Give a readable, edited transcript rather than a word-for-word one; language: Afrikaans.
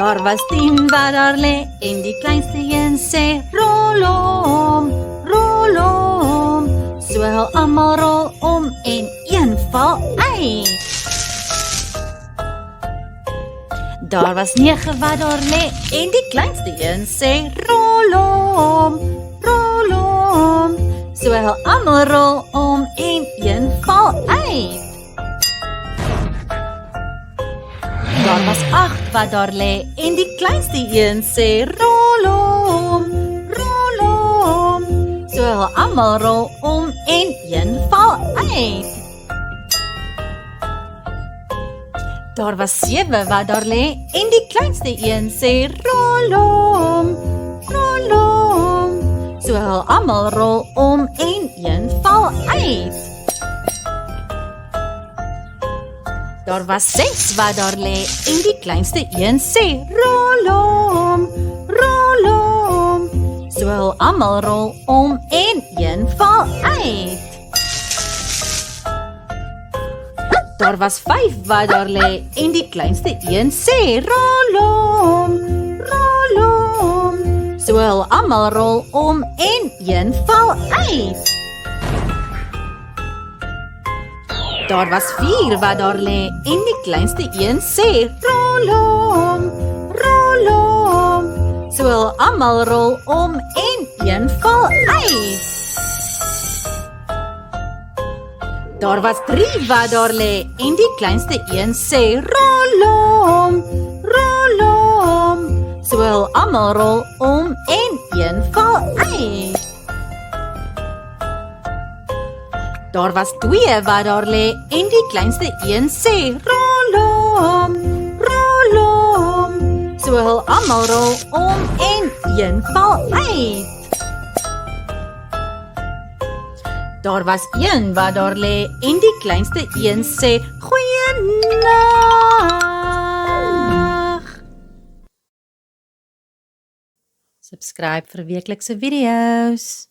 Daar was 10 wat daar lê en die kleinste een sê rol om, so hulle almal rol om en een val uit. Daar was 9 wat daar lê en die kleinste een sê rol om, so hulle almal rol om en een val uit. Daar was 8 wat daar lê en die kleinste een sê rol om, so hulle almal rol om en een val uit. Daar was 7 wat daar lê en die kleinste een sê rol om, so hulle almal rol om en een val uit. Daar was 6 wat daar lê en die kleinste een sê rol om, so hulle almal rol om en een val uit. Daar was 5 wat daar lê en die kleinste een sê rol om, so hulle almal rol om en een val uit. Daar was 4 wat daar lê en die kleinste een sê rol om, so hulle almal rol om en een val uit. Daar was 3 wat daar lê en die kleinste een sê rol om, so hulle almal rol om en een val uit. Daar was 2 wat daar lê en die kleinste een sê rol om, so hulle almal rol om en een val uit. Daar was 1 wat daar lê en die kleinste een sê goeienag. Subscribe vir weeklikse video's.